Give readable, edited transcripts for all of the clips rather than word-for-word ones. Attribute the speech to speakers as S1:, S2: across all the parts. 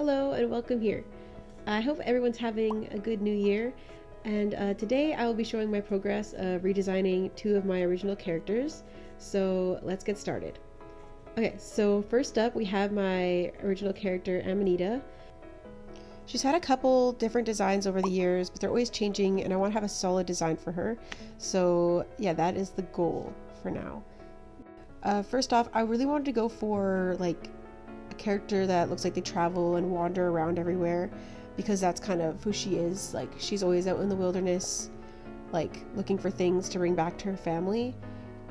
S1: Hello and welcome here. I hope everyone's having a good new year, and today I will be showing my progress of redesigning two of my original characters, so let's get started. Okay, so first up we have my original character Amanita. She's had a couple different designs over the years, but they're always changing, and I want to have a solid design for her, so yeah, that is the goal for now. First off, I really wanted to go for like a character that looks like they travel and wander around everywhere, because that's kind of who she is. Like, she's always out in the wilderness, like looking for things to bring back to her family.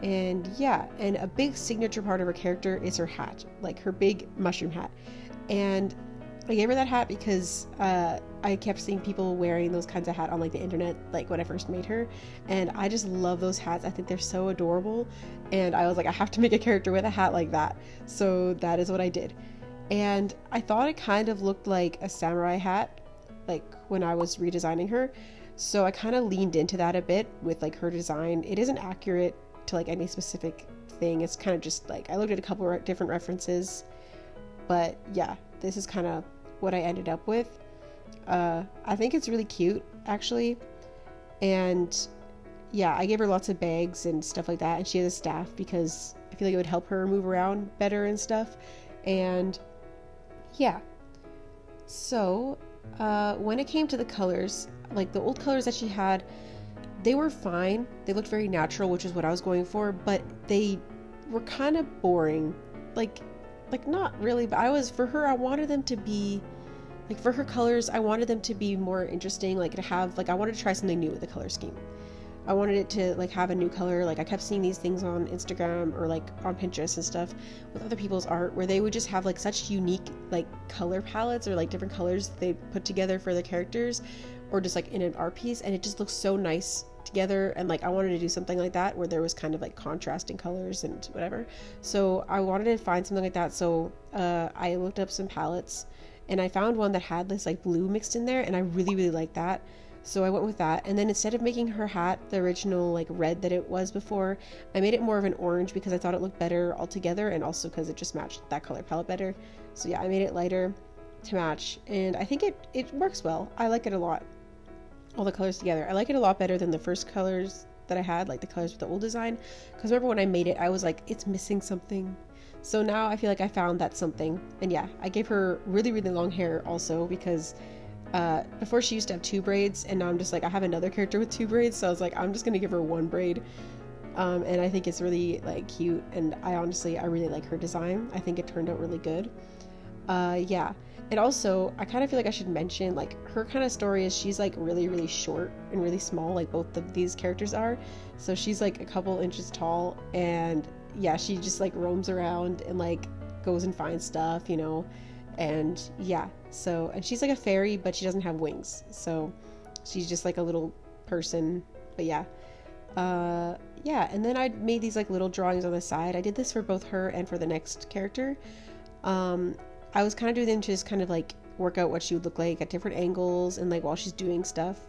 S1: And yeah, and a big signature part of her character is her hat, like her big mushroom hat. And I gave her that hat because I kept seeing people wearing those kinds of hat on like the internet, like when I first made her, and I just love those hats. I think they're so adorable, and I was like, I have to make a character with a hat like that. So that is what I did. And I thought it kind of looked like a samurai hat, like when I was redesigning her. So I kind of leaned into that a bit with like her design. It isn't accurate to like any specific thing. It's kind of just like I looked at a couple of different references, but yeah, this is kind of what I ended up with. I think it's really cute, actually. And yeah, I gave her lots of bags and stuff like that, and she has a staff because I feel like it would help her move around better and stuff. And yeah, so when it came to the colors, like the old colors that she had, they were fine. They looked very natural, which is what I was going for, but they were kind of boring. Like not really, but I wanted them to be like, for her colors, I wanted them to be more interesting, like to have, like I wanted to try something new with the color scheme. I wanted it to like have a new color. Like I kept seeing these things on Instagram or like on Pinterest and stuff with other people's art where they would just have like such unique like color palettes or like different colors that they put together for their characters, or just like in an art piece, and it just looks so nice together. And like I wanted to do something like that where there was kind of like contrasting colors and whatever. So I wanted to find something like that. So I looked up some palettes, and I found one that had this like blue mixed in there, and I really liked that. So I went with that, and then instead of making her hat the original like red that it was before, I made it more of an orange because I thought it looked better altogether, and also because it just matched that color palette better. So yeah, I made it lighter to match, and I think it works well. I like it a lot. All the colors together. I like it a lot better than the first colors that I had, like the colors with the old design, because remember when I made it, I was like, it's missing something. So now I feel like I found that something. And yeah, I gave her really long hair also because before she used to have two braids, and now I'm just like, I have another character with two braids, so I was like, I'm just gonna give her one braid. And I think it's really like cute, and I really like her design. I think it turned out really good. Yeah. And also, I kind of feel like I should mention, like, her kind of story is she's like really short and really small, like both of these characters are. So she's like a couple inches tall, and yeah, she just like roams around and like goes and finds stuff, you know. And yeah, so, and she's like a fairy, but she doesn't have wings, so she's just like a little person. But yeah, yeah. And then I made these like little drawings on the side. I did this for both her and for the next character. I was kind of doing them to just kind of like work out what she would look like at different angles and like while she's doing stuff.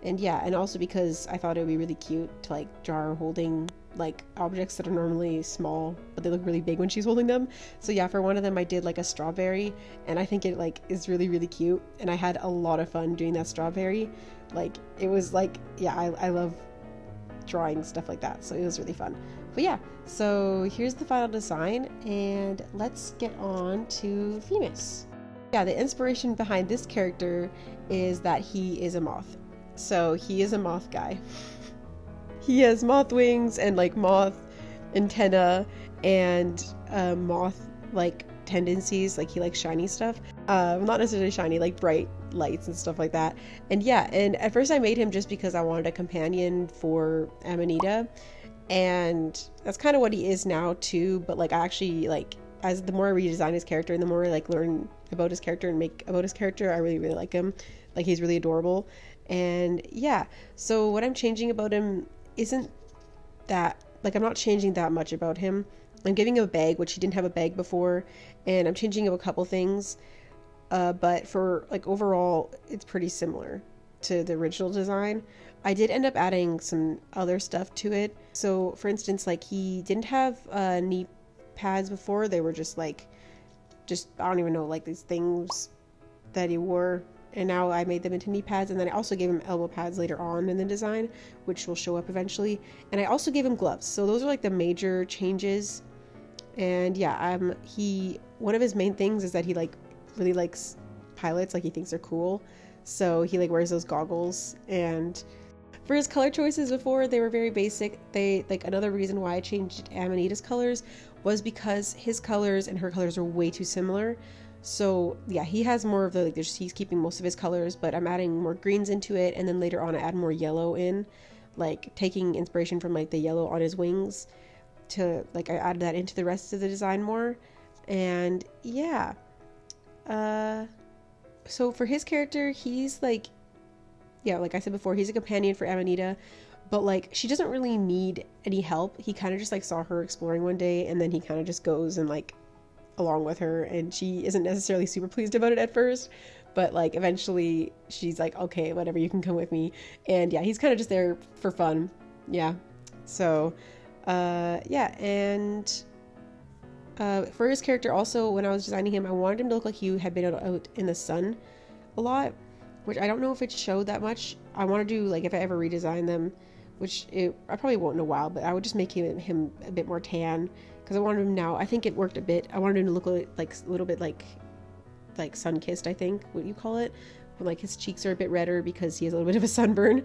S1: And yeah, and also because I thought it would be really cute to like draw her holding like objects that are normally small, but they look really big when she's holding them. So yeah, for one of them I did like a strawberry, and I think it like is really cute, and I had a lot of fun doing that strawberry. Like, it was like, yeah, I love drawing stuff like that, so it was really fun. But yeah, so here's the final design, and let's get on to Themis. Yeah, the inspiration behind this character is that he is a moth. So he is a moth guy. He has moth wings and like moth antenna and moth like tendencies. Like, he likes shiny stuff. Not necessarily shiny, like bright lights and stuff like that. And yeah, and at first I made him just because I wanted a companion for Amanita, and that's kind of what he is now too. But like, I actually like, as the more I redesign his character and the more I like learn about his character and make about his character, I really like him. Like, he's really adorable. And yeah, so what I'm changing about him isn't that, like, I'm not changing that much about him. I'm giving him a bag, which he didn't have a bag before, and I'm changing up a couple things, but for like overall it's pretty similar to the original design. I did end up adding some other stuff to it. So for instance, like, he didn't have knee pads before. They were just like, I don't even know, like these things that he wore, and now I made them into knee pads, and then I also gave him elbow pads later on in the design, which will show up eventually. And I also gave him gloves. So those are like the major changes. And yeah, one of his main things is that he like really likes pilots, like he thinks they're cool. So he like wears those goggles. And for his color choices before, they were very basic. They like another reason why I changed Amanita's colors was because his colors and her colors are way too similar. So yeah, he has more of the like he's keeping most of his colors, but I'm adding more greens into it, and then later on I add more yellow in, like taking inspiration from like the yellow on his wings to like I add that into the rest of the design more. And yeah, so for his character, he's like, yeah, like I said before, he's a companion for Amanita, but like she doesn't really need any help. He kind of just like saw her exploring one day, and then he kind of just goes and like along with her, and she isn't necessarily super pleased about it at first, but like eventually she's like, okay, whatever, you can come with me. And yeah, he's kind of just there for fun. Yeah. So yeah, and for his character also, when I was designing him, I wanted him to look like he had been out in the sun a lot, which I don't know if it showed that much. I want to do, like, if I ever redesign them, I probably won't in a while, but I would just make him a bit more tan, because I wanted him now, I think it worked a bit. I wanted him to look like a little bit like sun-kissed, I think, what you call it, when like his cheeks are a bit redder because he has a little bit of a sunburn.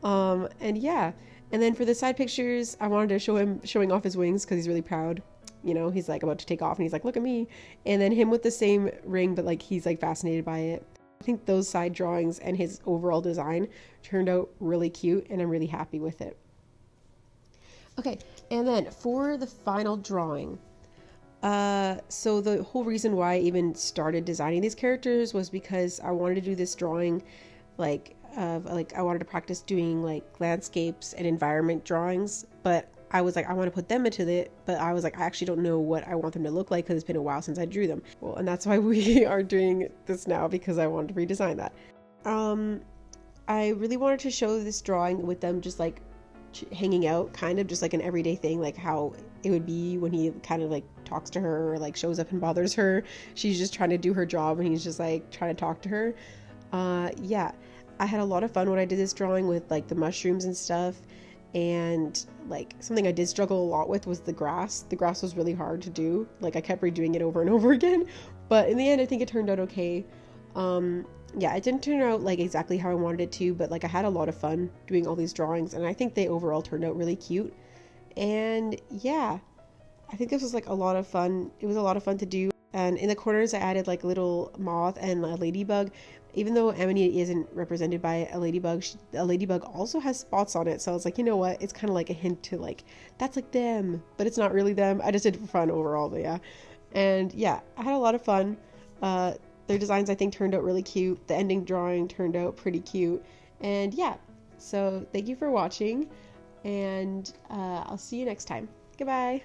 S1: And yeah, and then for the side pictures, I wanted to show him showing off his wings because he's really proud. You know, he's like about to take off and he's like, look at me. And then him with the same ring, but like he's like fascinated by it. I think those side drawings and his overall design turned out really cute, and I'm really happy with it. Okay, and then for the final drawing, so the whole reason why I even started designing these characters was because I wanted to do this drawing, like I wanted to practice doing like landscapes and environment drawings, but I was like, I want to put them into it, but I was like, I actually don't know what I want them to look like because it's been a while since I drew them. Well, and that's why we are doing this now, because I wanted to redesign that. I really wanted to show this drawing with them just like hanging out, kind of just like an everyday thing, like how it would be when he kind of like talks to her or like shows up and bothers her. She's just trying to do her job and he's just like trying to talk to her. Yeah, I had a lot of fun when I did this drawing with like the mushrooms and stuff. And like something I did struggle a lot with was the grass. The grass was really hard to do. Like I kept redoing it over and over again, but in the end I think it turned out okay. Yeah, it didn't turn out like exactly how I wanted it to, but like I had a lot of fun doing all these drawings, and I think they overall turned out really cute. And yeah, I think this was like a lot of fun. It was a lot of fun to do. And in the corners I added like a little moth and a ladybug. Even though Amanita isn't represented by a ladybug also has spots on it. So I was like, you know what? It's kind of like a hint to like, that's like them, but it's not really them. I just did it for fun overall, but yeah. And yeah, I had a lot of fun. Their designs I think turned out really cute. The ending drawing turned out pretty cute. And yeah, so thank you for watching, and I'll see you next time. Goodbye.